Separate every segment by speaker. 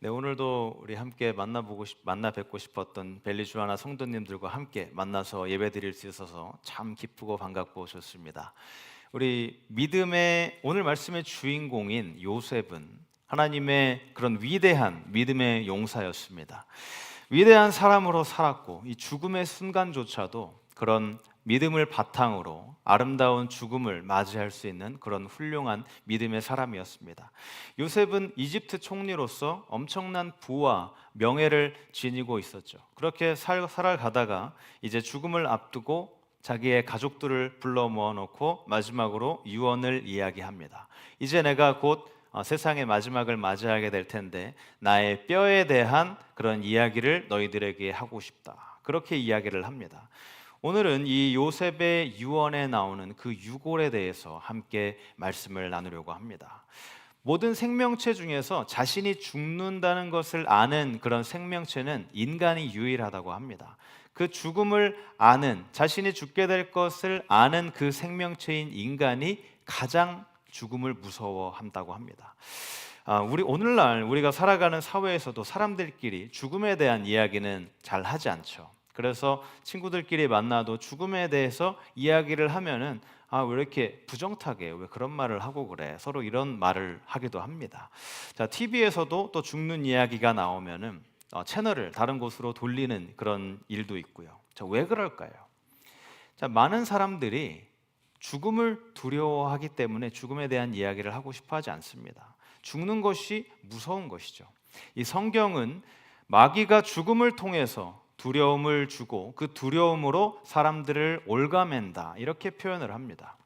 Speaker 1: 네, 오늘도 우리 함께 만나 뵙고 싶었던 벨리 주하나 성도님들과 함께 만나서 예배드릴 수 있어서 참 기쁘고 반갑고 좋습니다. 우리 믿음의 오늘 말씀의 주인공인 요셉은 하나님의 그런 위대한 믿음의 용사였습니다. 위대한 사람으로 살았고 이 죽음의 순간조차도 그런 믿음을 바탕으로 아름다운 죽음을 맞이할 수 있는 그런 훌륭한 믿음의 사람이었습니다. 요셉은 이집트 총리로서 엄청난 부와 명예를 지니고 있었죠. 그렇게 살아가다가 이제 죽음을 앞두고 자기의 가족들을 불러 모아놓고 마지막으로 유언을 이야기합니다. 이제 내가 곧 세상의 마지막을 맞이하게 될 텐데 나의 뼈에 대한 그런 이야기를 너희들에게 하고 싶다. 그렇게 이야기를 합니다. 오늘은 이 요셉의 유언에 나오는 그 유골에 대해서 함께 말씀을 나누려고 합니다. 모든 생명체 중에서 자신이 죽는다는 것을 아는 그런 생명체는 인간이 유일하다고 합니다. 그 죽음을 아는, 자신이 죽게 될 것을 아는 그 생명체인 인간이 가장 죽음을 무서워한다고 합니다. 오늘날 우리가 살아가는 사회에서도 사람들끼리 죽음에 대한 이야기는 잘 하지 않죠. 그래서 친구들끼리 만나도 죽음에 대해서 이야기를 하면은 왜 이렇게 부정타게 왜 그런 말을 하고 그래? 서로 이런 말을 하기도 합니다. 자, TV에서도 또 죽는 이야기가 나오면은 채널을 다른 곳으로 돌리는 그런 일도 있고요. 자, 왜 그럴까요? 자, 많은 사람들이 죽음을 두려워하기 때문에 죽음에 대한 이야기를 하고 싶어 하지 않습니다. 죽는 것이 무서운 것이죠. 이 성경은 마귀가 죽음을 통해서 두려움을 주고 그 두려움으로 사람들을 올가맨다 이렇게 표현을 합니다.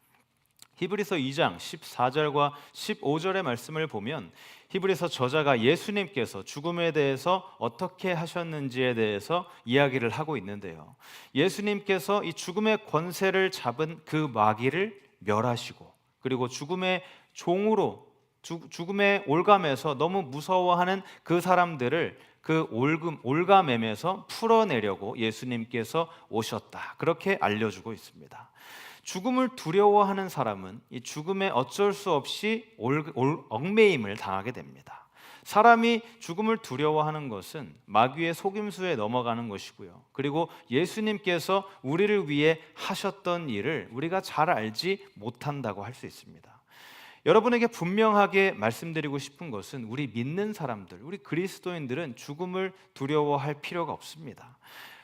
Speaker 1: 히브리서 2장 14절과 15절의 말씀을 보면 히브리서 저자가 예수님께서 죽음에 대해서 어떻게 하셨는지에 대해서 이야기를 하고 있는데요. 예수님께서 이 죽음의 권세를 잡은 그 마귀를 멸하시고 그리고 죽음의 종으로 죽음의 올감에서 너무 무서워하는 그 사람들을 그 올가맴에서 풀어내려고 예수님께서 오셨다. 그렇게 알려주고 있습니다. 죽음을 두려워하는 사람은 이 죽음에 어쩔 수 없이 얽매임을 당하게 됩니다. 사람이 죽음을 두려워하는 것은 마귀의 속임수에 넘어가는 것이고요. 그리고 예수님께서 우리를 위해 하셨던 일을 우리가 잘 알지 못한다고 할 수 있습니다. 여러분에게 분명하게 말씀드리고 싶은 것은 우리 믿는 사람들, 우리 그리스도인들은 죽음을 두려워할 필요가 없습니다.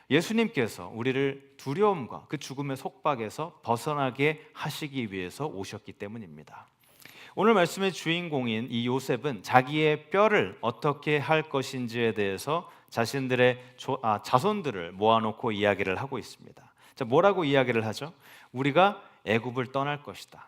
Speaker 1: 예수님께서 우리를 두려움과 그 죽음의 속박에서 벗어나게 하시기 위해서 오셨기 때문입니다. 오늘 말씀의 주인공인 이 요셉은 자기의 뼈를 어떻게 할 것인지에 대해서 자신들의 자손들을 모아놓고 이야기를 하고 있습니다. 자, 뭐라고 이야기를 하죠? 우리가 애굽을 떠날 것이다.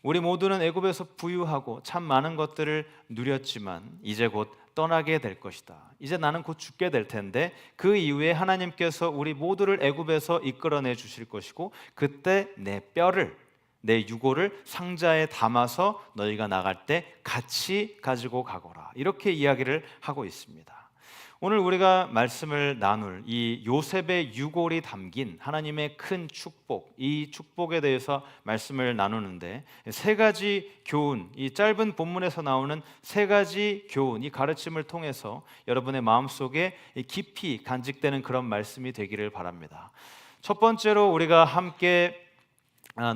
Speaker 1: 우리 모두는 애굽에서 부유하고 참 많은 것들을 누렸지만 이제 곧 떠나게 될 것이다. 이제 나는 곧 죽게 될 텐데 그 이후에 하나님께서 우리 모두를 애굽에서 이끌어내 주실 것이고 그때 내 뼈를 내 유골을 상자에 담아서 너희가 나갈 때 같이 가지고 가거라. 이렇게 이야기를 하고 있습니다. 오늘 우리가 말씀을 나눌 이 요셉의 유골이 담긴 하나님의 큰 축복, 이 축복에 대해서 말씀을 나누는데 세 가지 교훈, 이 짧은 본문에서 나오는 세 가지 교훈, 이 가르침을 통해서 여러분의 마음속에 깊이 간직되는 그런 말씀이 되기를 바랍니다. 첫 번째로 우리가 함께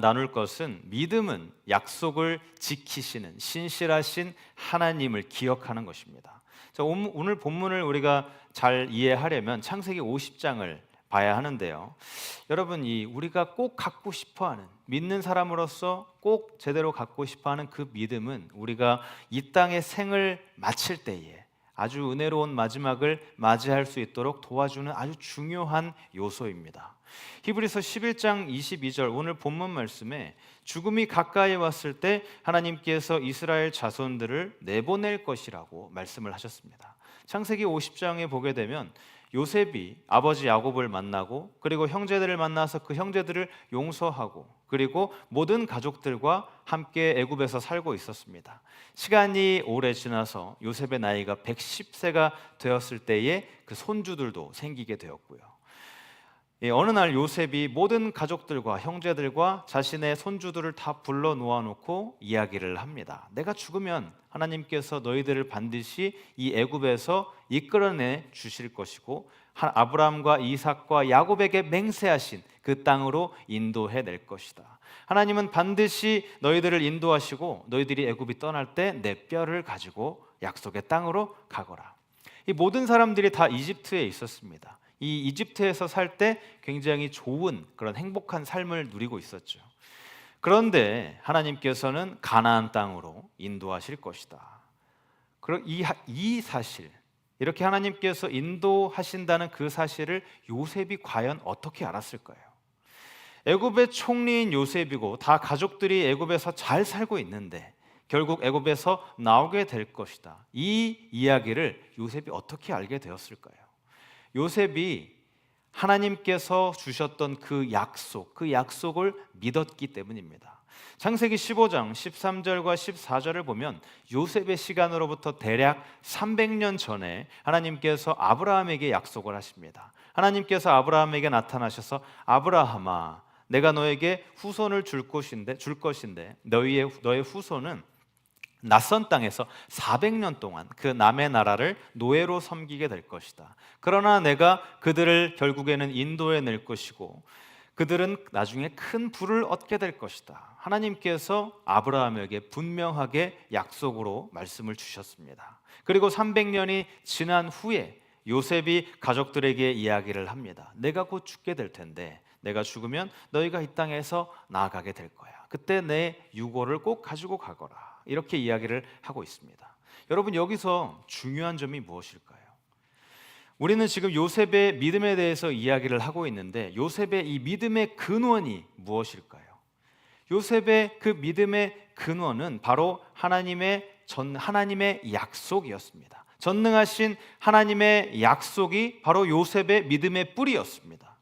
Speaker 1: 나눌 것은 믿음은 약속을 지키시는 신실하신 하나님을 기억하는 것입니다. 자, 오늘 본문을 우리가 잘 이해하려면 창세기 50장을 봐야 하는데요. 여러분, 우리가 꼭 갖고 싶어하는 믿는 사람으로서 꼭 제대로 갖고 싶어하는 그 믿음은 우리가 이 땅의 생을 마칠 때에 아주 은혜로운 마지막을 맞이할 수 있도록 도와주는 아주 중요한 요소입니다. 히브리서 11장 22절 오늘 본문 말씀에 죽음이 가까이 왔을 때 하나님께서 이스라엘 자손들을 내보낼 것이라고 말씀을 하셨습니다. 창세기 50장에 보게 되면 요셉이 아버지 야곱을 만나고 그리고 형제들을 만나서 그 형제들을 용서하고 그리고 모든 가족들과 함께 애굽에서 살고 있었습니다. 시간이 오래 지나서 요셉의 나이가 110세가 되었을 때에 그 손주들도 생기게 되었고요. 어느 날 요셉이 모든 가족들과 형제들과 자신의 손주들을 다 불러 놓아놓고 이야기를 합니다. 내가 죽으면 하나님께서 너희들을 반드시 이 애굽에서 이끌어내 주실 것이고 아브라함과 이삭과 야곱에게 맹세하신 그 땅으로 인도해 낼 것이다. 하나님은 반드시 너희들을 인도하시고 너희들이 애굽이 떠날 때 내 뼈를 가지고 약속의 땅으로 가거라. 이 모든 사람들이 다 이집트에 있었습니다. 이 이집트에서 살 때 굉장히 좋은 그런 행복한 삶을 누리고 있었죠. 그런데 하나님께서는 가나안 땅으로 인도하실 것이다. 그럼 이 사실, 이렇게 하나님께서 인도하신다는 그 사실을 요셉이 과연 어떻게 알았을까요? 애굽의 총리인 요셉이고 다 가족들이 애굽에서 잘 살고 있는데 결국 애굽에서 나오게 될 것이다. 이 이야기를 요셉이 어떻게 알게 되었을까요? 요셉이 하나님께서 주셨던 그 약속을 믿었기 때문입니다. 창세기 15장 13절과 14절을 보면 요셉의 시간으로부터 대략 300년 전에 하나님께서 아브라함에게 약속을 하십니다. 하나님께서 아브라함에게 나타나셔서 아브라함아, 내가 너에게 후손을 줄 것인데 너의 후손은 낯선 땅에서 400년 동안 그 남의 나라를 노예로 섬기게 될 것이다. 그러나 내가 그들을 결국에는 인도해 낼 것이고 그들은 나중에 큰 부를 얻게 될 것이다. 하나님께서 아브라함에게 분명하게 약속으로 말씀을 주셨습니다. 그리고 300년이 지난 후에 요셉이 가족들에게 이야기를 합니다. 내가 곧 죽게 될 텐데 내가 죽으면 너희가 이 땅에서 나아가게 될 거야. 그때 내 유고를 꼭 가지고 가거라. 이렇게 이야기를 하고 있습니다. 여러분, 여기서 중요한 점이 무엇일까요? 우리는 지금 요셉의 믿음에 대해서 이야기를 하고 있는데 요셉의 이 믿음의 근원이 무엇일까요? 요셉의 그 믿음의 근원은 바로 하나님의 약속이었습니다. 전능하신 하나님의 약속이 바로 요셉의 믿음의 뿌리였습니다.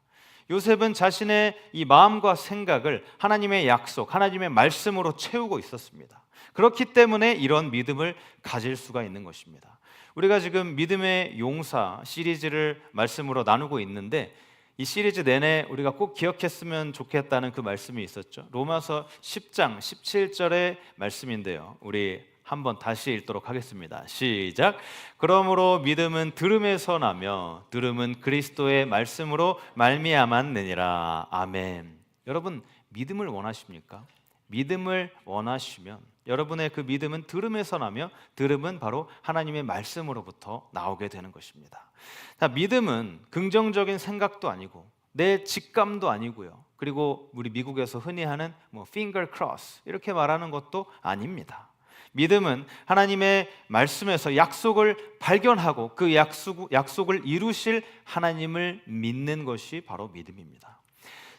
Speaker 1: 요셉은 자신의 이 마음과 생각을 하나님의 약속, 하나님의 말씀으로 채우고 있었습니다. 그렇기 때문에 이런 믿음을 가질 수가 있는 것입니다. 우리가 지금 믿음의 용사 시리즈를 말씀으로 나누고 있는데 이 시리즈 내내 우리가 꼭 기억했으면 좋겠다는 그 말씀이 있었죠. 로마서 10장 17절의 말씀인데요. 우리 한번 다시 읽도록 하겠습니다. 시작. 그러므로 믿음은 들음에서 나며 들음은 그리스도의 말씀으로 말미암았느니라. 아멘. 여러분, 믿음을 원하십니까? 믿음을 원하시면 여러분의 그 믿음은 들음에서 나며 들음은 바로 하나님의 말씀으로부터 나오게 되는 것입니다. 믿음은 긍정적인 생각도 아니고 내 직감도 아니고요. 그리고 우리 미국에서 흔히 하는 finger cross 이렇게 말하는 것도 아닙니다. 믿음은 하나님의 말씀에서 약속을 발견하고 그 약속을 이루실 하나님을 믿는 것이 바로 믿음입니다.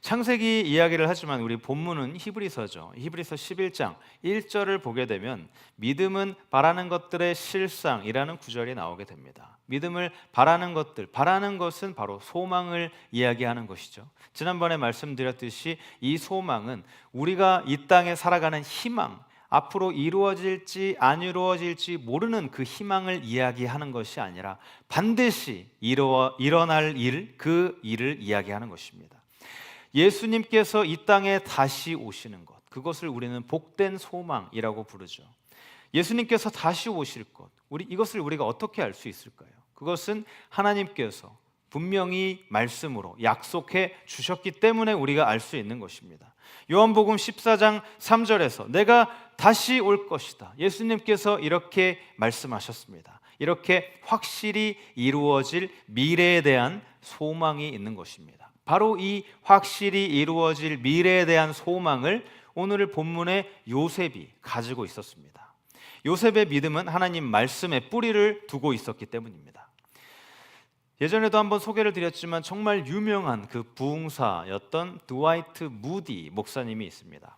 Speaker 1: 창세기 이야기를 하지만 우리 본문은 히브리서죠. 히브리서 11장 1절을 보게 되면 믿음은 바라는 것들의 실상이라는 구절이 나오게 됩니다. 믿음을 바라는 것은 바로 소망을 이야기하는 것이죠. 지난번에 말씀드렸듯이 이 소망은 우리가 이 땅에 살아가는 희망, 앞으로 이루어질지 안 이루어질지 모르는 그 희망을 이야기하는 것이 아니라 반드시 일어날 그 일을 이야기하는 것입니다. 예수님께서 이 땅에 다시 오시는 것, 그것을 우리는 복된 소망이라고 부르죠. 예수님께서 다시 오실 것, 이것을 우리가 어떻게 알 수 있을까요? 그것은 하나님께서 분명히 말씀으로 약속해 주셨기 때문에 우리가 알 수 있는 것입니다. 요한복음 14장 3절에서 내가 다시 올 것이다. 예수님께서 이렇게 말씀하셨습니다. 이렇게 확실히 이루어질 미래에 대한 소망이 있는 것입니다. 바로 이 확실히 이루어질 미래에 대한 소망을 오늘 본문의 요셉이 가지고 있었습니다. 요셉의 믿음은 하나님 말씀에 뿌리를 두고 있었기 때문입니다. 예전에도 한번 소개를 드렸지만 정말 유명한 그 부흥사였던 드와이트 무디 목사님이 있습니다.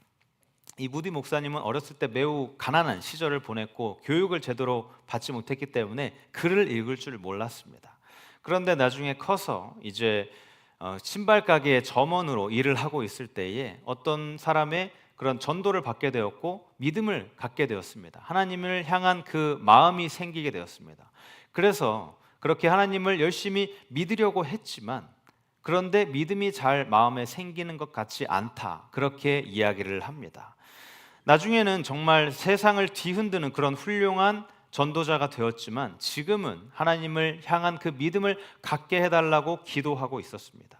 Speaker 1: 이 무디 목사님은 어렸을 때 매우 가난한 시절을 보냈고 교육을 제대로 받지 못했기 때문에 글을 읽을 줄 몰랐습니다. 그런데 나중에 커서 이제 신발 가게의 점원으로 일을 하고 있을 때에 어떤 사람의 그런 전도를 받게 되었고 믿음을 갖게 되었습니다. 하나님을 향한 그 마음이 생기게 되었습니다. 그래서 그렇게 하나님을 열심히 믿으려고 했지만 그런데 믿음이 잘 마음에 생기는 것 같지 않다. 그렇게 이야기를 합니다. 나중에는 정말 세상을 뒤흔드는 그런 훌륭한 전도자가 되었지만 지금은 하나님을 향한 그 믿음을 갖게 해달라고 기도하고 있었습니다.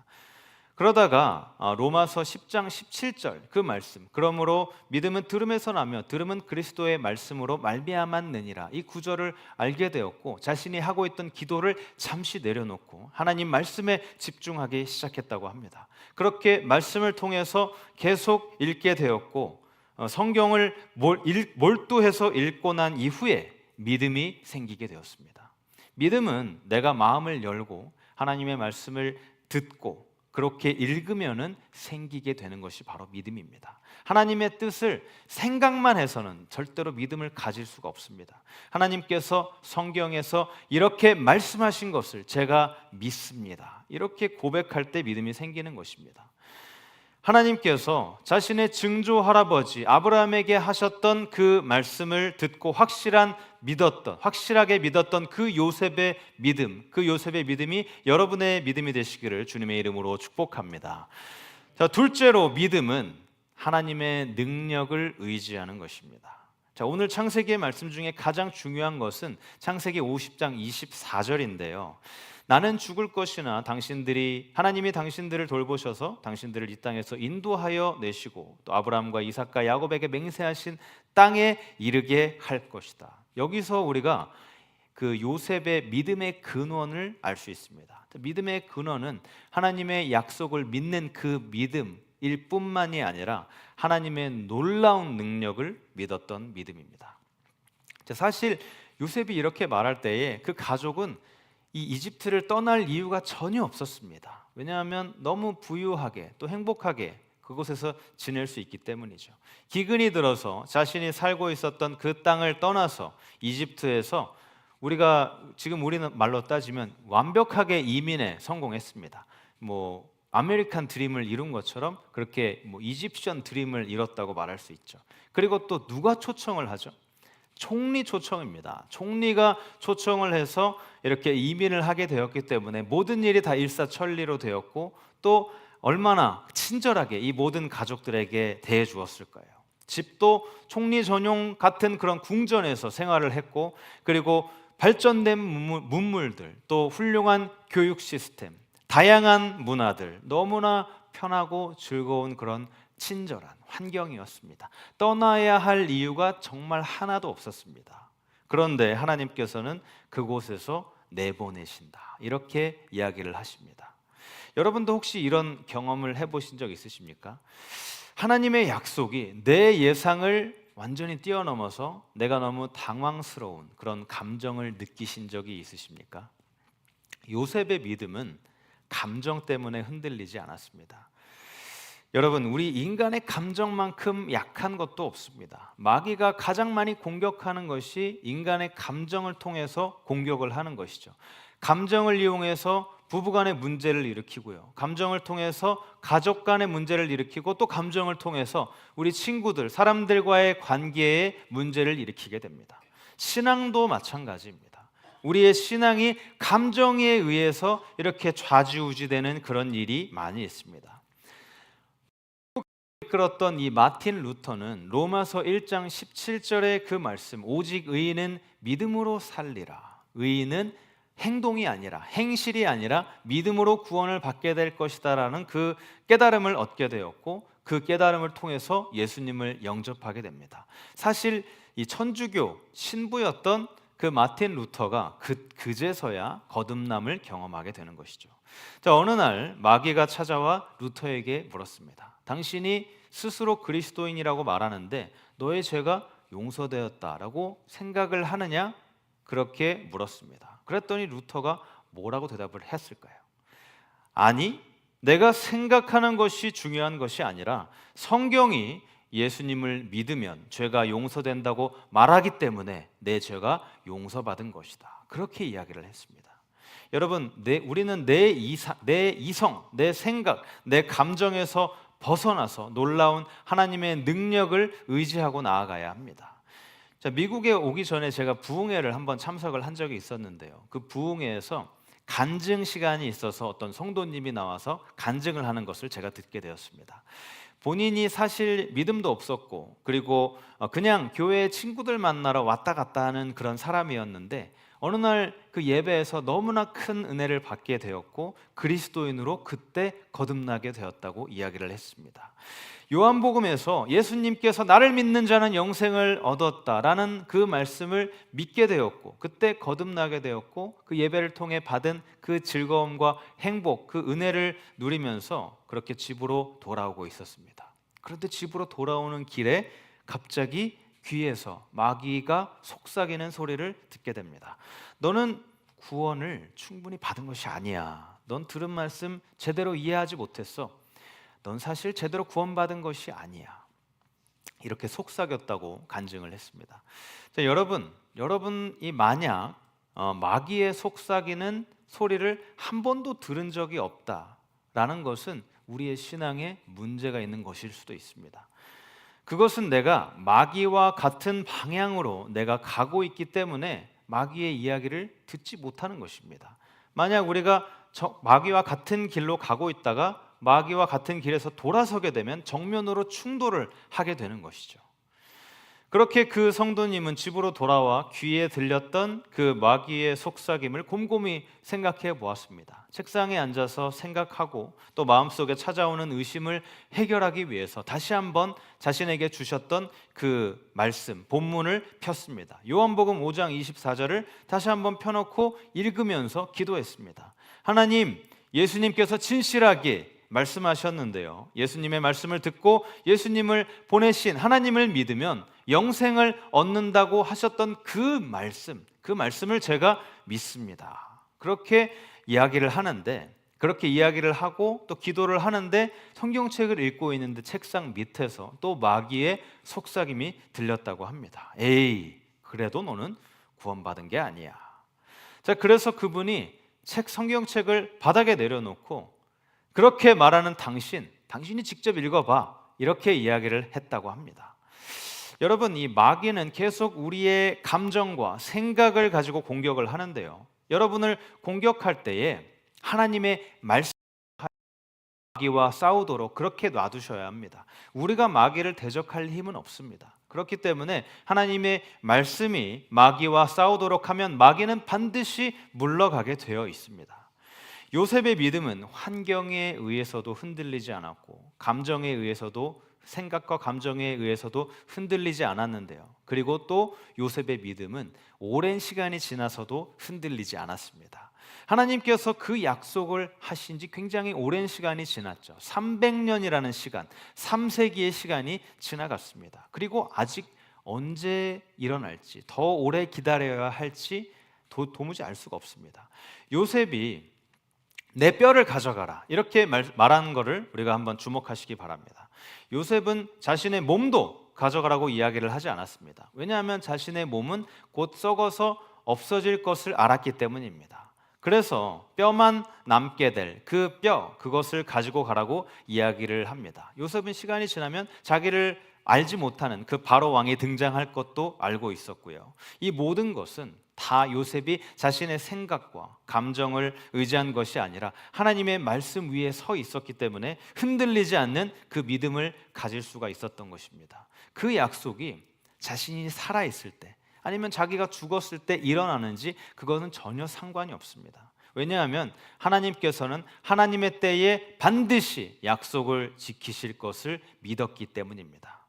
Speaker 1: 그러다가 로마서 10장 17절 그 말씀, 그러므로 믿음은 들음에서 나며 들음은 그리스도의 말씀으로 말미암았느니라, 이 구절을 알게 되었고 자신이 하고 있던 기도를 잠시 내려놓고 하나님 말씀에 집중하기 시작했다고 합니다. 그렇게 말씀을 통해서 계속 읽게 되었고 성경을 몰두해서 읽고 난 이후에 믿음이 생기게 되었습니다. 믿음은 내가 마음을 열고 하나님의 말씀을 듣고 그렇게 읽으면은 생기게 되는 것이 바로 믿음입니다. 하나님의 뜻을 생각만 해서는 절대로 믿음을 가질 수가 없습니다. 하나님께서 성경에서 이렇게 말씀하신 것을 제가 믿습니다, 이렇게 고백할 때 믿음이 생기는 것입니다. 하나님께서 자신의 증조 할아버지 아브라함에게 하셨던 그 말씀을 듣고 확실하게 믿었던 그 요셉의 믿음, 그 요셉의 믿음이 여러분의 믿음이 되시기를 주님의 이름으로 축복합니다. 자, 둘째로 믿음은 하나님의 능력을 의지하는 것입니다. 자, 오늘 창세기의 말씀 중에 가장 중요한 것은 창세기 50장 24절인데요. 나는 죽을 것이나 하나님이 당신들을 돌보셔서 당신들을 이 땅에서 인도하여 내시고 또 아브라함과 이삭과 야곱에게 맹세하신 땅에 이르게 할 것이다. 여기서 우리가 그 요셉의 믿음의 근원을 알 수 있습니다. 믿음의 근원은 하나님의 약속을 믿는 그 믿음일 뿐만이 아니라 하나님의 놀라운 능력을 믿었던 믿음입니다. 사실 요셉이 이렇게 말할 때에 그 가족은 이 이집트를 떠날 이유가 전혀 없었습니다. 왜냐하면 너무 부유하게 또 행복하게 그곳에서 지낼 수 있기 때문이죠. 기근이 들어서 자신이 살고 있었던 그 땅을 떠나서 이집트에서 우리는 말로 따지면 완벽하게 이민에 성공했습니다. 아메리칸 드림을 이룬 것처럼 그렇게 이집션 드림을 이뤘다고 말할 수 있죠. 그리고 또 누가 초청을 하죠? 총리 초청입니다. 총리가 초청을 해서 이렇게 이민을 하게 되었기 때문에 모든 일이 다 일사천리로 되었고 또 얼마나 친절하게 이 모든 가족들에게 대해 주었을까요? 집도 총리 전용 같은 그런 궁전에서 생활을 했고, 그리고 발전된 문물들, 또 훌륭한 교육 시스템, 다양한 문화들, 너무나 편하고 즐거운 그런 친절한 환경이었습니다. 떠나야 할 이유가 정말 하나도 없었습니다. 그런데 하나님께서는 그곳에서 내보내신다, 이렇게 이야기를 하십니다. 여러분도 혹시 이런 경험을 해보신 적 있으십니까? 하나님의 약속이 내 예상을 완전히 뛰어넘어서 내가 너무 당황스러운 그런 감정을 느끼신 적이 있으십니까? 요셉의 믿음은 감정 때문에 흔들리지 않았습니다. 여러분, 우리 인간의 감정만큼 약한 것도 없습니다. 마귀가 가장 많이 공격하는 것이 인간의 감정을 통해서 공격을 하는 것이죠. 감정을 이용해서 부부간의 문제를 일으키고요, 감정을 통해서 가족 간의 문제를 일으키고 또 감정을 통해서 우리 친구들, 사람들과의 관계에 문제를 일으키게 됩니다. 신앙도 마찬가지입니다. 우리의 신앙이 감정에 의해서 이렇게 좌지우지되는 그런 일이 많이 있습니다. 끌었던 이 마틴 루터는 로마서 1장 17절의 그 말씀, 오직 의인은 믿음으로 살리라, 의인은 행동이 아니라 행실이 아니라 믿음으로 구원을 받게 될 것이다 라는 그 깨달음을 얻게 되었고, 그 깨달음을 통해서 예수님을 영접하게 됩니다. 사실 이 천주교 신부였던 그 마틴 루터가 그제서야 거듭남을 경험하게 되는 것이죠. 자, 어느 날 마귀가 찾아와 루터에게 물었습니다. 당신이 스스로 그리스도인이라고 말하는데 너의 죄가 용서되었다라고 생각을 하느냐? 그렇게 물었습니다. 그랬더니 루터가 뭐라고 대답을 했을까요? 아니, 내가 생각하는 것이 중요한 것이 아니라 성경이 예수님을 믿으면 죄가 용서된다고 말하기 때문에 내 죄가 용서받은 것이다, 그렇게 이야기를 했습니다. 여러분, 우리는 내 이성, 내 생각, 내 감정에서 벗어나서 놀라운 하나님의 능력을 의지하고 나아가야 합니다. 자, 미국에 오기 전에 제가 부흥회를 한번 참석을 한 적이 있었는데요, 그 부흥회에서 간증 시간이 있어서 어떤 성도님이 나와서 간증을 하는 것을 제가 듣게 되었습니다. 본인이 사실 믿음도 없었고 그리고 그냥 교회 친구들 만나러 왔다 갔다 하는 그런 사람이었는데 어느 날 그 예배에서 너무나 큰 은혜를 받게 되었고 그리스도인으로 그때 거듭나게 되었다고 이야기를 했습니다. 요한복음에서 예수님께서 나를 믿는 자는 영생을 얻었다라는 그 말씀을 믿게 되었고 그때 거듭나게 되었고 그 예배를 통해 받은 그 즐거움과 행복, 그 은혜를 누리면서 그렇게 집으로 돌아오고 있었습니다. 그런데 집으로 돌아오는 길에 갑자기 귀에서 마귀가 속삭이는 소리를 듣게 됩니다. 너는 구원을 충분히 받은 것이 아니야. 넌 들은 말씀 제대로 이해하지 못했어. 넌 사실 제대로 구원받은 것이 아니야. 이렇게 속삭였다고 간증을 했습니다. 자, 여러분이 만약 마귀의 속삭이는 소리를 한 번도 들은 적이 없다라는 것은 우리의 신앙에 문제가 있는 것일 수도 있습니다. 그것은 내가 마귀와 같은 방향으로 내가 가고 있기 때문에 마귀의 이야기를 듣지 못하는 것입니다. 만약 우리가 마귀와 같은 길로 가고 있다가 마귀와 같은 길에서 돌아서게 되면 정면으로 충돌을 하게 되는 것이죠. 그렇게 그 성도님은 집으로 돌아와 귀에 들렸던 그 마귀의 속삭임을 곰곰이 생각해 보았습니다. 책상에 앉아서 생각하고 또 마음속에 찾아오는 의심을 해결하기 위해서 다시 한번 자신에게 주셨던 그 말씀, 본문을 폈습니다. 요한복음 5장 24절을 다시 한번 펴놓고 읽으면서 기도했습니다. 하나님, 예수님께서 진실하게 말씀하셨는데요. 예수님의 말씀을 듣고 예수님을 보내신 하나님을 믿으면 영생을 얻는다고 하셨던 그 말씀을 제가 믿습니다. 그렇게 이야기를 하는데, 그렇게 이야기를 하고 또 기도를 하는데 성경책을 읽고 있는데 책상 밑에서 또 마귀의 속삭임이 들렸다고 합니다. 에이, 그래도 너는 구원받은 게 아니야. 자, 그래서 그분이 성경책을 바닥에 내려놓고 그렇게 말하는 당신이 직접 읽어봐, 이렇게 이야기를 했다고 합니다. 여러분, 이 마귀는 계속 우리의 감정과 생각을 가지고 공격을 하는데요, 여러분을 공격할 때에 하나님의 말씀, 마귀와 싸우도록 그렇게 놔두셔야 합니다. 우리가 마귀를 대적할 힘은 없습니다. 그렇기 때문에 하나님의 말씀이 마귀와 싸우도록 하면 마귀는 반드시 물러가게 되어 있습니다. 요셉의 믿음은 환경에 의해서도 흔들리지 않았고 감정에 의해서도, 생각과 감정에 의해서도 흔들리지 않았는데요. 그리고 또 요셉의 믿음은 오랜 시간이 지나서도 흔들리지 않았습니다. 하나님께서 그 약속을 하신 지 굉장히 오랜 시간이 지났죠. 300년이라는 시간, 3세기의 시간이 지나갔습니다. 그리고 아직 언제 일어날지, 더 오래 기다려야 할지 도무지 알 수가 없습니다. 요셉이 내 뼈를 가져가라, 이렇게 말하는 것을 우리가 한번 주목하시기 바랍니다. 요셉은 자신의 몸도 가져가라고 이야기를 하지 않았습니다. 왜냐하면 자신의 몸은 곧 썩어서 없어질 것을 알았기 때문입니다. 그래서 뼈만 남게 될 그 뼈, 그것을 가지고 가라고 이야기를 합니다. 요셉은 시간이 지나면 자기를 알지 못하는 그 바로 왕이 등장할 것도 알고 있었고요. 이 모든 것은 다 요셉이 자신의 생각과 감정을 의지한 것이 아니라 하나님의 말씀 위에 서 있었기 때문에 흔들리지 않는 그 믿음을 가질 수가 있었던 것입니다. 그 약속이 자신이 살아있을 때 아니면 자기가 죽었을 때 일어나는지 그것은 전혀 상관이 없습니다. 왜냐하면 하나님께서는 하나님의 때에 반드시 약속을 지키실 것을 믿었기 때문입니다.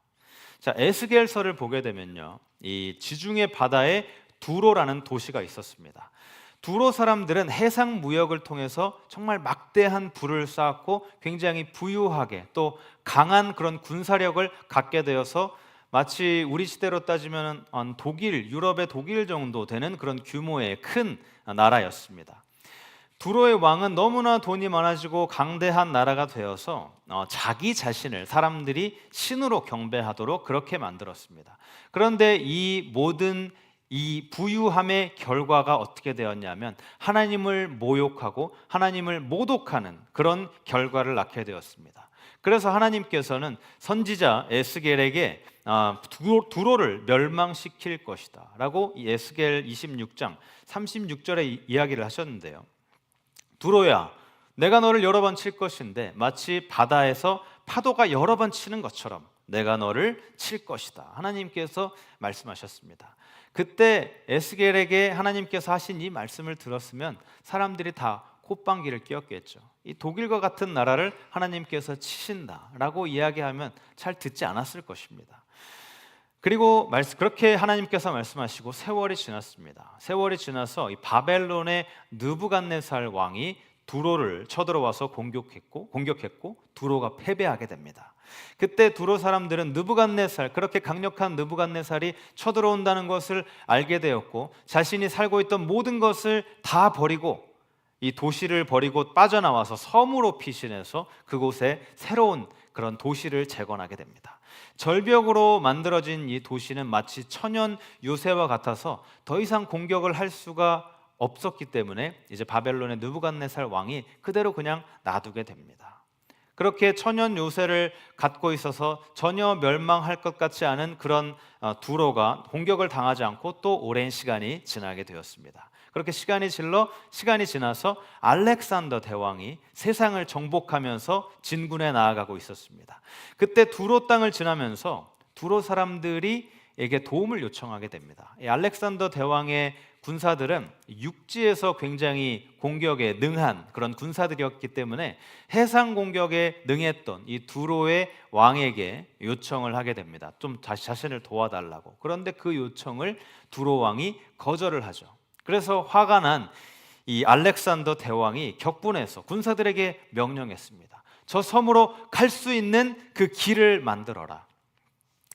Speaker 1: 자, 에스겔서를 보게 되면요, 이 지중해 바다에 두로라는 도시가 있었습니다. 두로 사람들은 해상 무역을 통해서 정말 막대한 부를 쌓았고 굉장히 부유하게 또 강한 그런 군사력을 갖게 되어서 마치 우리 시대로 따지면 유럽의 독일 정도 되는 그런 규모의 큰 나라였습니다. 두로의 왕은 너무나 돈이 많아지고 강대한 나라가 되어서 자기 자신을 사람들이 신으로 경배하도록 그렇게 만들었습니다. 그런데 이 모든 이 부유함의 결과가 어떻게 되었냐면 하나님을 모욕하고 하나님을 모독하는 그런 결과를 낳게 되었습니다. 그래서 하나님께서는 선지자 에스겔에게 두로를 멸망시킬 것이다 라고 에스겔 26장 36절에 이야기를 하셨는데요, 두로야, 내가 너를 여러 번 칠 것인데 마치 바다에서 파도가 여러 번 치는 것처럼 내가 너를 칠 것이다. 하나님께서 말씀하셨습니다. 그때 에스겔에게 하나님께서 하신 이 말씀을 들었으면 사람들이 다 콧방귀를 뀌었겠죠. 이 독일과 같은 나라를 하나님께서 치신다라고 이야기하면 잘 듣지 않았을 것입니다. 그리고 그렇게 하나님께서 말씀하시고 세월이 지났습니다. 세월이 지나서 이 바벨론의 느부갓네살 왕이 두로를 쳐들어와서 공격했고 두로가 패배하게 됩니다. 그때 두로 사람들은 느부갓네살, 그렇게 강력한 느부갓네살이 쳐들어온다는 것을 알게 되었고 자신이 살고 있던 모든 것을 다 버리고 이 도시를 버리고 빠져나와서 섬으로 피신해서 그곳에 새로운 그런 도시를 재건하게 됩니다. 절벽으로 만들어진 이 도시는 마치 천연 요새와 같아서 더 이상 공격을 할 수가 없었기 때문에 이제 바벨론의 느부갓네살 왕이 그대로 그냥 놔두게 됩니다. 그렇게 천연 요새를 갖고 있어서 전혀 멸망할 것 같지 않은 그런 두로가 공격을 당하지 않고 또 오랜 시간이 지나게 되었습니다. 그렇게 시간이 지나서 알렉산더 대왕이 세상을 정복하면서 진군에 나아가고 있었습니다. 그때 두로 땅을 지나면서 두로 사람들이에게 도움을 요청하게 됩니다. 이 알렉산더 대왕의 군사들은 육지에서 굉장히 공격에 능한 그런 군사들이었기 때문에 해상 공격에 능했던 이 두로의 왕에게 요청을 하게 됩니다. 좀 자신을 도와달라고. 그런데 그 요청을 두로 왕이 거절을 하죠. 그래서 화가 난 이 알렉산더 대왕이 격분해서 군사들에게 명령했습니다. 저 섬으로 갈 수 있는 그 길을 만들어라.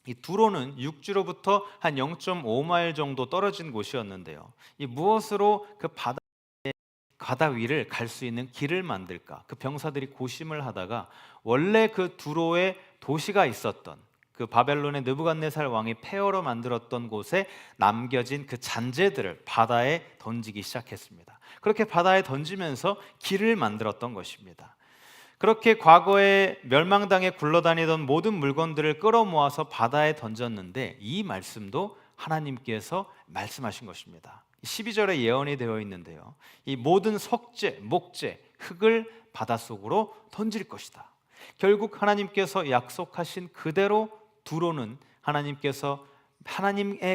Speaker 1: 이 두로는 육지로부터 한 0.5마일 정도 떨어진 곳이었는데요. 이 무엇으로 그 바다 위를 갈 수 있는 길을 만들까? 그 병사들이 고심을 하다가 원래 그 두로에 도시가 있었던 그 바벨론의 느부갓네살 왕이 폐허로 만들었던 곳에 남겨진 그 잔재들을 바다에 던지기 시작했습니다. 그렇게 바다에 던지면서 길을 만들었던 것입니다. 그렇게 과거에 멸망당에 굴러다니던 모든 물건들을 끌어모아서 바다에 던졌는데 이 말씀도 하나님께서 말씀하신 것입니다. 12절에 예언이 되어 있는데요. 이 모든 석재, 목재, 흙을 바닷속으로 던질 것이다. 결국 하나님께서 약속하신 그대로 두로는 하나님의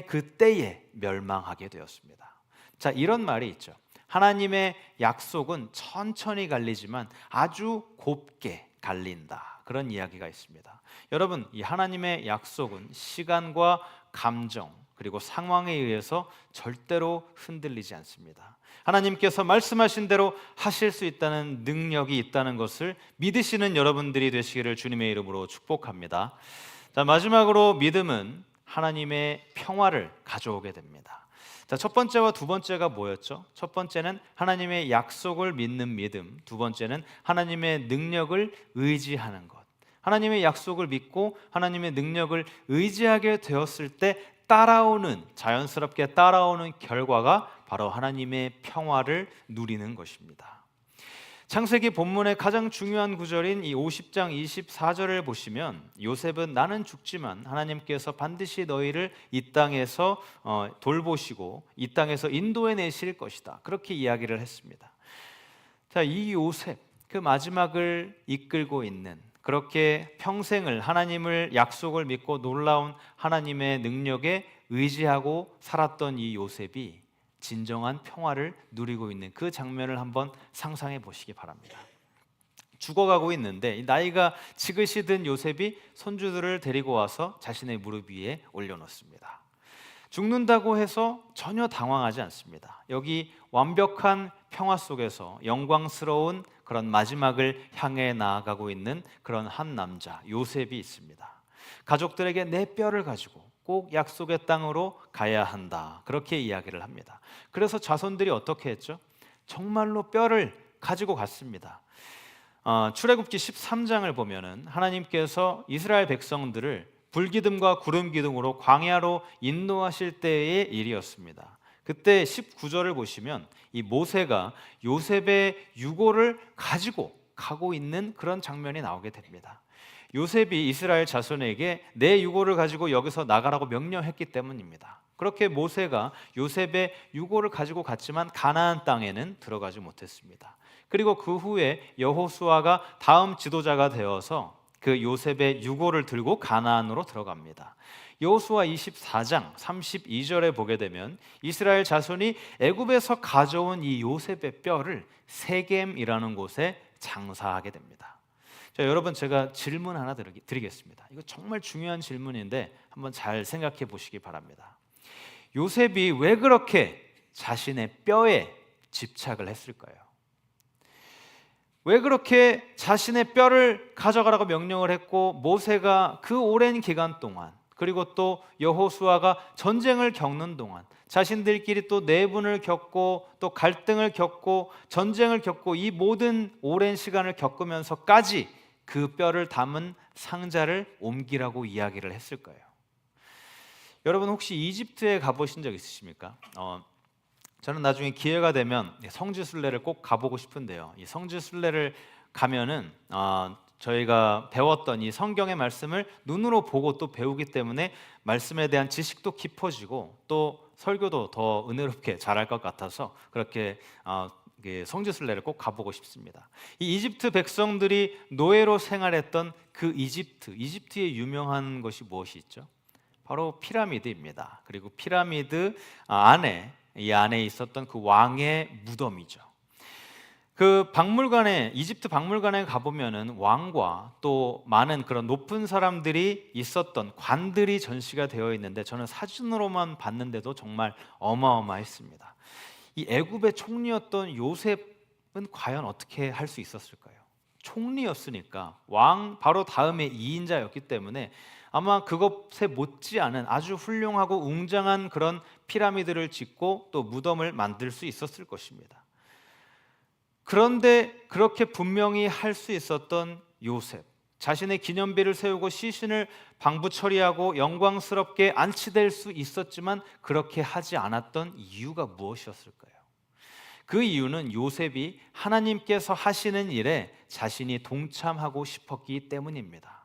Speaker 1: 그 때에 멸망하게 되었습니다. 자, 이런 말이 있죠. 하나님의 약속은 천천히 갈리지만 아주 곱게 갈린다. 그런 이야기가 있습니다. 여러분, 이 하나님의 약속은 시간과 감정 그리고 상황에 의해서 절대로 흔들리지 않습니다. 하나님께서 말씀하신 대로 하실 수 있다는 능력이 있다는 것을 믿으시는 여러분들이 되시기를 주님의 이름으로 축복합니다. 자, 마지막으로 믿음은 하나님의 평화를 가져오게 됩니다. 자, 첫 번째와 두 번째가 뭐였죠? 첫 번째는 하나님의 약속을 믿는 믿음, 두 번째는 하나님의 능력을 의지하는 것. 하나님의 약속을 믿고 하나님의 능력을 의지하게 되었을 때 자연스럽게 따라오는 결과가 바로 하나님의 평화를 누리는 것입니다. 창세기 본문의 가장 중요한 구절인 이 50장 24절을 보시면 요셉은 나는 죽지만 하나님께서 반드시 너희를 이 땅에서 돌보시고 이 땅에서 인도해 내실 것이다. 그렇게 이야기를 했습니다. 자, 이 요셉, 그 마지막을 이끌고 있는 그렇게 평생을 하나님을 약속을 믿고 놀라운 하나님의 능력에 의지하고 살았던 이 요셉이 진정한 평화를 누리고 있는 그 장면을 한번 상상해 보시기 바랍니다. 죽어가고 있는데 나이가 지긋이 든 요셉이 손주들을 데리고 와서 자신의 무릎 위에 올려놓습니다. 죽는다고 해서 전혀 당황하지 않습니다. 여기 완벽한 평화 속에서 영광스러운 그런 마지막을 향해 나아가고 있는 그런 한 남자 요셉이 있습니다. 가족들에게 내 뼈를 가지고 꼭 약속의 땅으로 가야 한다. 그렇게 이야기를 합니다. 그래서 자손들이 어떻게 했죠? 정말로 뼈를 가지고 갔습니다. 출애굽기 13장을 보면은 하나님께서 이스라엘 백성들을 불기둥과 구름기둥으로 광야로 인도하실 때의 일이었습니다. 그때 19절을 보시면 이 모세가 요셉의 유고를 가지고 가고 있는 그런 장면이 나오게 됩니다. 요셉이 이스라엘 자손에게 내 유고를 가지고 여기서 나가라고 명령했기 때문입니다. 그렇게 모세가 요셉의 유고를 가지고 갔지만 가나안 땅에는 들어가지 못했습니다. 그리고 그 후에 여호수아가 다음 지도자가 되어서 그 요셉의 유고를 들고 가나안으로 들어갑니다. 여호수아 24장 32절에 보게 되면 이스라엘 자손이 애굽에서 가져온 이 요셉의 뼈를 세겜이라는 곳에 장사하게 됩니다. 자, 여러분, 제가 질문 하나 드리겠습니다. 이거 정말 중요한 질문인데 한번 잘 생각해 보시기 바랍니다. 요셉이 왜 그렇게 자신의 뼈에 집착을 했을까요? 왜 그렇게 자신의 뼈를 가져가라고 명령을 했고, 모세가 그 오랜 기간 동안, 그리고 또 여호수아가 전쟁을 겪는 동안 자신들끼리 또 내분을 겪고 또 갈등을 겪고 전쟁을 겪고 이 모든 오랜 시간을 겪으면서까지 그 뼈를 담은 상자를 옮기라고 이야기를 했을 거예요. 여러분, 혹시 이집트에 가보신 적 있으십니까? 저는 나중에 기회가 되면 성지순례를 꼭 가보고 싶은데요. 이 성지순례를 가면은 저희가 배웠던 이 성경의 말씀을 눈으로 보고 또 배우기 때문에 말씀에 대한 지식도 깊어지고 또 설교도 더 은혜롭게 잘할 것 같아서 그렇게 성지순례를 꼭 가보고 싶습니다. 이 이집트 백성들이 노예로 생활했던 그 이집트의 유명한 것이 무엇이 있죠? 바로 피라미드입니다. 그리고 피라미드 이 안에 있었던 그 왕의 무덤이죠. 그 이집트 박물관에 가보면은 왕과 또 많은 그런 높은 사람들이 있었던 관들이 전시가 되어 있는데, 저는 사진으로만 봤는데도 정말 어마어마했습니다. 이 애굽의 총리였던 요셉은 과연 어떻게 할 수 있었을까요? 총리였으니까 왕 바로 다음에 2인자였기 때문에 아마 그것에 못지않은 아주 훌륭하고 웅장한 그런 피라미드를 짓고 또 무덤을 만들 수 있었을 것입니다. 그런데 그렇게 분명히 할 수 있었던 요셉, 자신의 기념비를 세우고 시신을 방부 처리하고 영광스럽게 안치될 수 있었지만 그렇게 하지 않았던 이유가 무엇이었을까요? 그 이유는 요셉이 하나님께서 하시는 일에 자신이 동참하고 싶었기 때문입니다.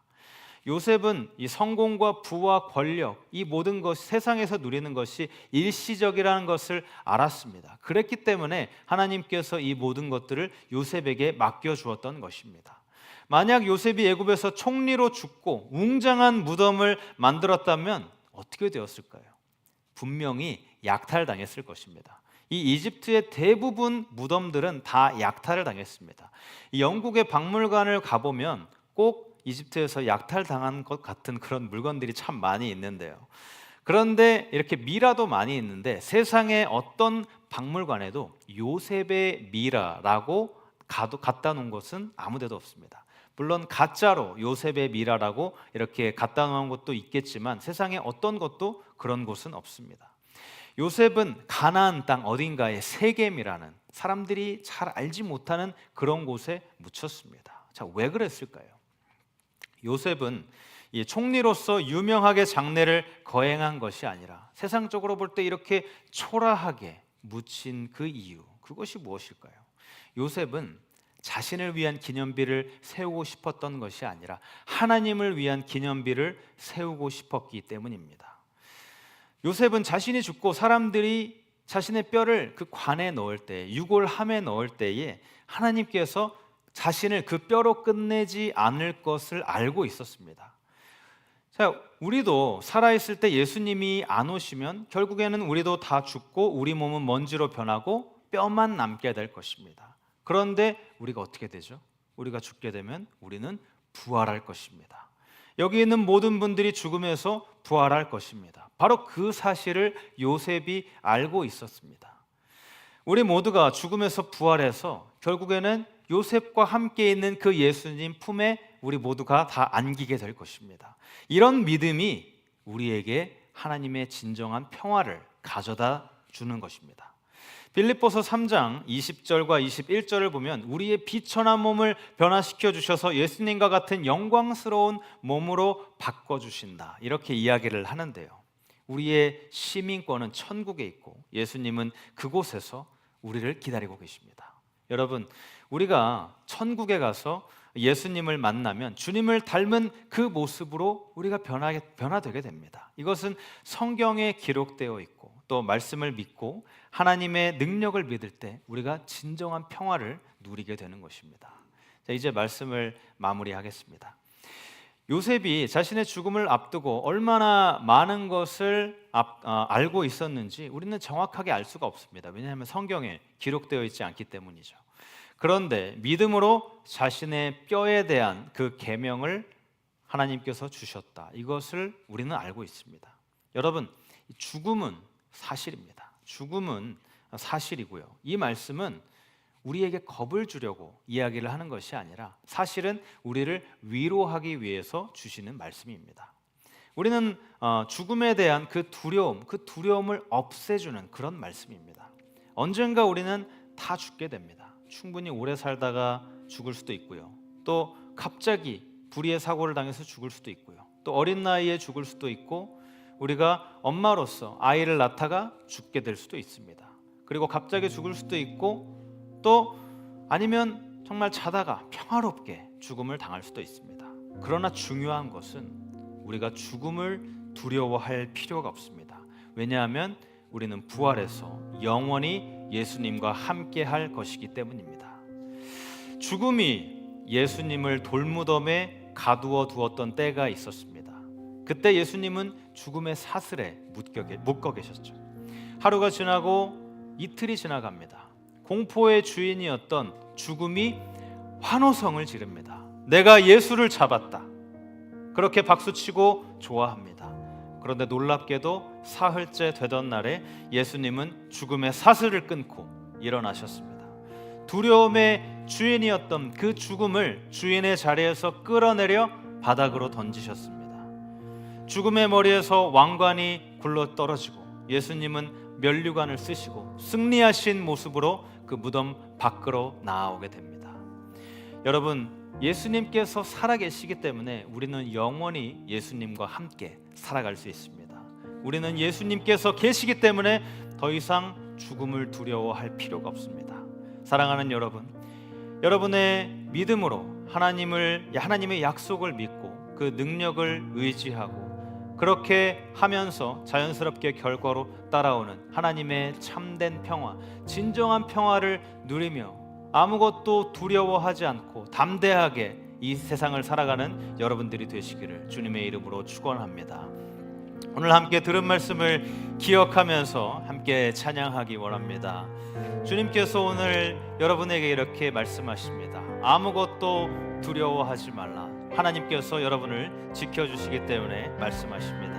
Speaker 1: 요셉은 이 성공과 부와 권력, 이 모든 것, 세상에서 누리는 것이 일시적이라는 것을 알았습니다. 그랬기 때문에 하나님께서 이 모든 것들을 요셉에게 맡겨주었던 것입니다. 만약 요셉이 애굽에서 총리로 죽고 웅장한 무덤을 만들었다면 어떻게 되었을까요? 분명히 약탈당했을 것입니다. 이 이집트의 대부분 무덤들은 다 약탈을 당했습니다. 이 영국의 박물관을 가보면 꼭 이집트에서 약탈당한 것 같은 그런 물건들이 참 많이 있는데요. 그런데 이렇게 미라도 많이 있는데 세상의 어떤 박물관에도 요셉의 미라라고 갖다 놓은 것은 아무 데도 없습니다. 물론 가짜로 요셉의 미라라고 이렇게 갖다 놓은 것도 있겠지만 세상에 어떤 것도 그런 곳은 없습니다. 요셉은 가나안 땅 어딘가에 세겜이라는 사람들이 잘 알지 못하는 그런 곳에 묻혔습니다. 자, 왜 그랬을까요? 요셉은 이 총리로서 유명하게 장래를 거행한 것이 아니라 세상적으로 볼 때 이렇게 초라하게 묻힌 그 이유, 그것이 무엇일까요? 요셉은 자신을 위한 기념비를 세우고 싶었던 것이 아니라 하나님을 위한 기념비를 세우고 싶었기 때문입니다. 요셉은 자신이 죽고 사람들이 자신의 뼈를 그 관에 넣을 때, 유골함에 넣을 때에 하나님께서 자신을 그 뼈로 끝내지 않을 것을 알고 있었습니다. 자, 우리도 살아있을 때 예수님이 안 오시면 결국에는 우리도 다 죽고 우리 몸은 먼지로 변하고 뼈만 남게 될 것입니다. 그런데 우리가 어떻게 되죠? 우리가 죽게 되면 우리는 부활할 것입니다. 여기 있는 모든 분들이 죽음에서 부활할 것입니다. 바로 그 사실을 요셉이 알고 있었습니다. 우리 모두가 죽음에서 부활해서 결국에는 요셉과 함께 있는 그 예수님 품에 우리 모두가 다 안기게 될 것입니다. 이런 믿음이 우리에게 하나님의 진정한 평화를 가져다 주는 것입니다. 빌립보서 3장 20절과 21절을 보면 우리의 비천한 몸을 변화시켜 주셔서 예수님과 같은 영광스러운 몸으로 바꿔주신다, 이렇게 이야기를 하는데요. 우리의 시민권은 천국에 있고 예수님은 그곳에서 우리를 기다리고 계십니다. 여러분, 우리가 천국에 가서 예수님을 만나면 주님을 닮은 그 모습으로 우리가 변화되게 됩니다. 이것은 성경에 기록되어 있고 또 말씀을 믿고 하나님의 능력을 믿을 때 우리가 진정한 평화를 누리게 되는 것입니다. 자, 이제 말씀을 마무리하겠습니다. 요셉이 자신의 죽음을 앞두고 얼마나 많은 것을 알고 있었는지 우리는 정확하게 알 수가 없습니다. 왜냐하면 성경에 기록되어 있지 않기 때문이죠. 그런데 믿음으로 자신의 뼈에 대한 그 계명을 하나님께서 주셨다. 이것을 우리는 알고 있습니다. 여러분, 죽음은 사실입니다. 죽음은 사실이고요. 이 말씀은 우리에게 겁을 주려고 이야기를 하는 것이 아니라 사실은 우리를 위로하기 위해서 주시는 말씀입니다. 우리는 죽음에 대한 그 두려움을 없애주는 그런 말씀입니다. 언젠가 우리는 다 죽게 됩니다. 충분히 오래 살다가 죽을 수도 있고요. 또 갑자기 불의의 사고를 당해서 죽을 수도 있고요. 또 어린 나이에 죽을 수도 있고 우리가 엄마로서 아이를 낳다가 죽게 될 수도 있습니다. 그리고 갑자기 죽을 수도 있고 또 아니면 정말 자다가 평화롭게 죽음을 당할 수도 있습니다. 그러나 중요한 것은 우리가 죽음을 두려워할 필요가 없습니다. 왜냐하면 우리는 부활해서 영원히 예수님과 함께 할 것이기 때문입니다. 죽음이 예수님을 돌무덤에 가두어 두었던 때가 있었습니다. 그때 예수님은 죽음의 사슬에 묶여 계셨죠. 하루가 지나고 이틀이 지나갑니다. 공포의 주인이었던 죽음이 환호성을 지릅니다. 내가 예수를 잡았다. 그렇게 박수치고 좋아합니다. 그런데 놀랍게도 사흘째 되던 날에 예수님은 죽음의 사슬을 끊고 일어나셨습니다. 두려움의 주인이었던 그 죽음을 주인의 자리에서 끌어내려 바닥으로 던지셨습니다. 죽음의 머리에서 왕관이 굴러 떨어지고 예수님은 면류관을 쓰시고 승리하신 모습으로 그 무덤 밖으로 나오게 됩니다. 여러분, 예수님께서 살아계시기 때문에 우리는 영원히 예수님과 함께 살아갈 수 있습니다. 우리는 예수님께서 계시기 때문에 더 이상 죽음을 두려워할 필요가 없습니다. 사랑하는 여러분, 여러분의 믿음으로 하나님의 약속을 믿고 그 능력을 의지하고 그렇게 하면서 자연스럽게 결과로 따라오는 하나님의 참된 평화, 진정한 평화를 누리며 아무것도 두려워하지 않고 담대하게 이 세상을 살아가는 여러분들이 되시기를 주님의 이름으로 축원합니다. 오늘 함께 들은 말씀을 기억하면서 함께 찬양하기 원합니다. 주님께서 오늘 여러분에게 이렇게 말씀하십니다. 아무것도 두려워하지 말라. 하나님께서 여러분을 지켜주시기 때문에 말씀하십니다.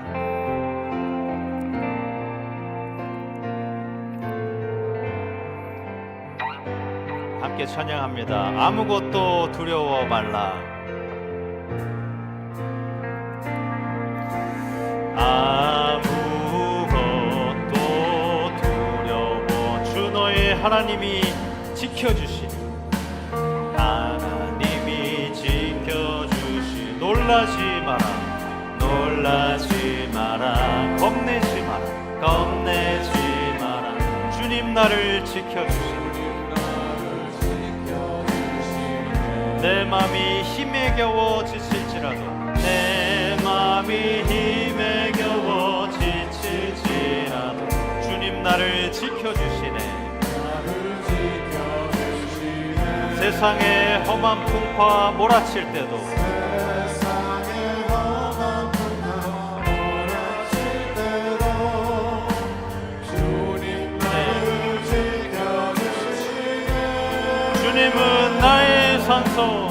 Speaker 1: 함께 찬양합니다. 아무것도 두려워 말라. 아무것도 두려워 주 너의 하나님이 지켜주시니 하나님이 지켜주시 놀라지 마라 겁내지 마라 주님 나를 지켜주시니 내 맘이 힘에 겨워 지칠지라도 내 맘이 힘에 겨워 지칠지라도 주님 나를 지켜주시네. 세상의 험한 풍파 몰아칠 때도 주님은 나의 산소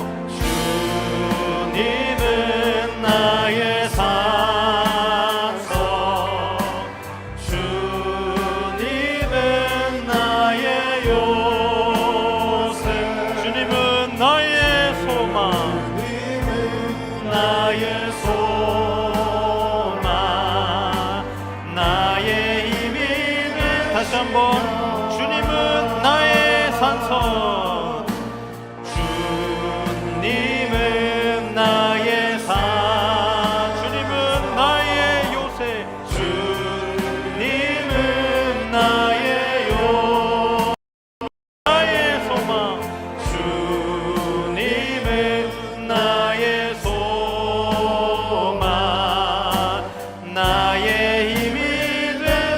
Speaker 1: 주님은 나의 산소 주님은 나의 요새 주님은 나의 소망 나의 소망 나의 힘이 된 다시 한번 주님은 나의 산소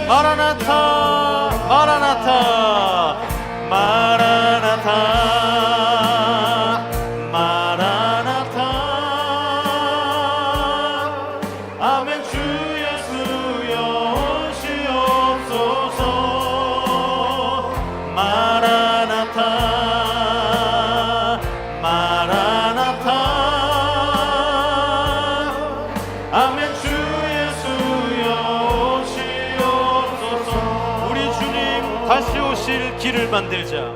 Speaker 1: 마라나타 마라나타 마라나타 마라나타 아멘. 주 예수여 오시옵소서. 마라나타 마라나타 아멘. 주 예수여 오시옵소서. 우리 주님 다시 오실 길을 만들자.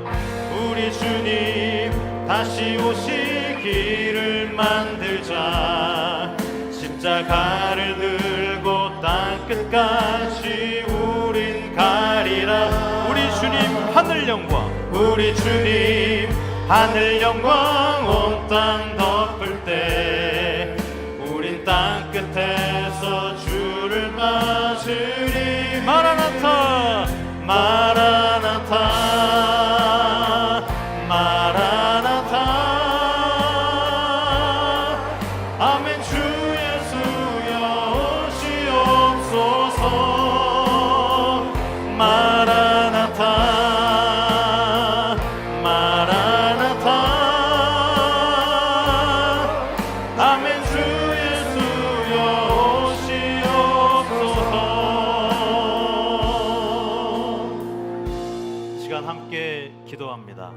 Speaker 1: 우리 주님 다시 오실 길을 만들자. 십자가를 들고 땅끝까지 우린 가리라. 우리 주님 하늘 영광, 우리 주님 하늘 영광 온 땅 덮을 때 우린 땅끝에서 주를 맞으리. 마라나타 마라나타 마라나타 아멘. 주 예수여 오시옵소서. 마라나타 마라나타 아멘. 주 예수여 오시옵소서. 시간 함께 기도합니다.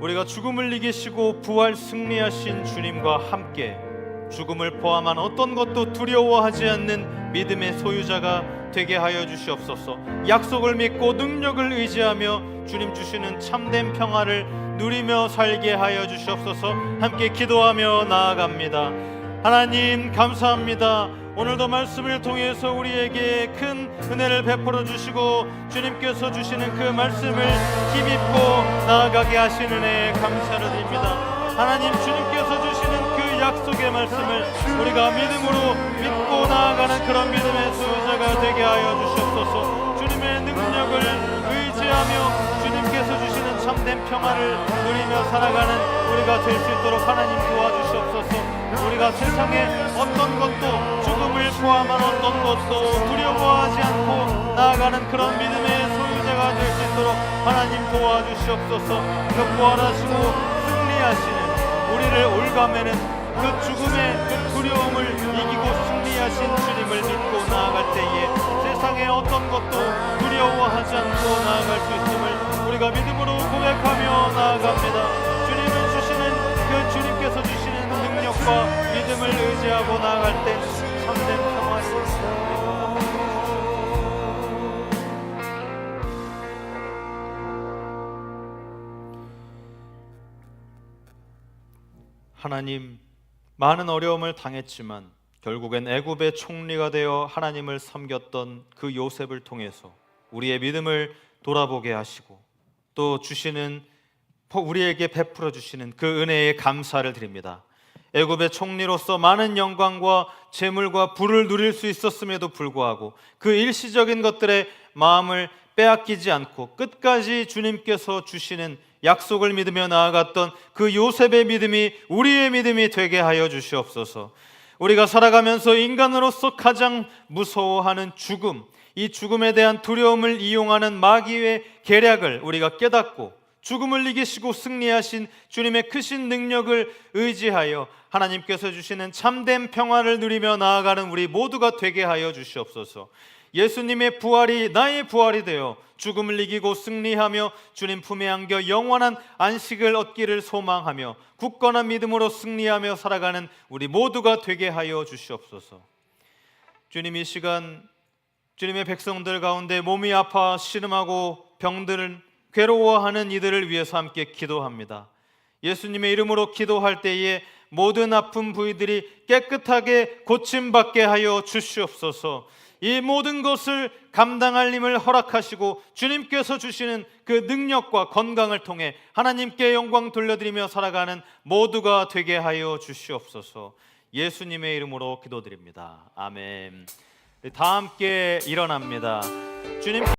Speaker 1: 우리가 죽음을 이기시고 부활 승리하신 주님과 함께 죽음을 포함한 어떤 것도 두려워하지 않는 믿음의 소유자가 되게 하여 주시옵소서. 약속을 믿고 능력을 의지하며 주님 주시는 참된 평화를 누리며 살게 하여 주시옵소서. 함께 기도하며 나아갑니다. 하나님 감사합니다. 오늘도 말씀을 통해서 우리에게 큰 은혜를 베풀어 주시고 주님께서 주시는 그 말씀을 힘입고 나아가게 하시는 은혜에 감사를 드립니다. 하나님 주님께서 주시는 그 약속의 말씀을 우리가 믿음으로 믿고 나아가는 그런 믿음의 소유자가 되게 하여 주시옵소서. 주님의 능력을 의지하며 주님께서 주시는 참된 평화를 누리며 살아가는 우리가 될 수 있도록 하나님 도와주시옵소서. 우리가 세상에 어떤 것도 죽음을 포함한 어떤 것도 두려워하지 않고 나아가는 그런 믿음의 소유자가 될 수 있도록 하나님 도와주시옵소서. 그 부활하시고 승리하시는 우리를 올가매는 그 죽음의 그 두려움을 이기고 승리하신 주님을 믿고 나아갈 때에 세상에 어떤 것도 두려워하지 않고 나아갈 수 있음을 우리가 믿음으로 고백하며 나아갑니다. 주님을 주시는 그 주님께서 주시는 능력과 믿음을 의지하고 나아갈 때 참된 평화를 하나님, 많은 어려움을 당했지만 결국엔 애굽의 총리가 되어 하나님을 섬겼던 그 요셉을 통해서 우리의 믿음을 돌아보게 하시고 또 주시는 우리에게 베풀어 주시는 그 은혜에 감사를 드립니다. 애굽의 총리로서 많은 영광과 재물과 부를 누릴 수 있었음에도 불구하고 그 일시적인 것들의 마음을 빼앗기지 않고 끝까지 주님께서 주시는 약속을 믿으며 나아갔던 그 요셉의 믿음이 우리의 믿음이 되게 하여 주시옵소서. 우리가 살아가면서 인간으로서 가장 무서워하는 죽음, 이 죽음에 대한 두려움을 이용하는 마귀의 계략을 우리가 깨닫고 죽음을 이기시고 승리하신 주님의 크신 능력을 의지하여 하나님께서 주시는 참된 평화를 누리며 나아가는 우리 모두가 되게 하여 주시옵소서. 예수님의 부활이 나의 부활이 되어 죽음을 이기고 승리하며 주님 품에 안겨 영원한 안식을 얻기를 소망하며 굳건한 믿음으로 승리하며 살아가는 우리 모두가 되게 하여 주시옵소서. 주님, 이 시간 주님의 백성들 가운데 몸이 아파 신음하고 병들은 괴로워하는 이들을 위해서 함께 기도합니다. 예수님의 이름으로 기도할 때에 모든 아픈 부위들이 깨끗하게 고침받게 하여 주시옵소서. 이 모든 것을 감당할 힘을 허락하시고 주님께서 주시는 그 능력과 건강을 통해 하나님께 영광 돌려드리며 살아가는 모두가 되게 하여 주시옵소서. 예수님의 이름으로 기도드립니다. 아멘. 다 함께 일어납니다. 주님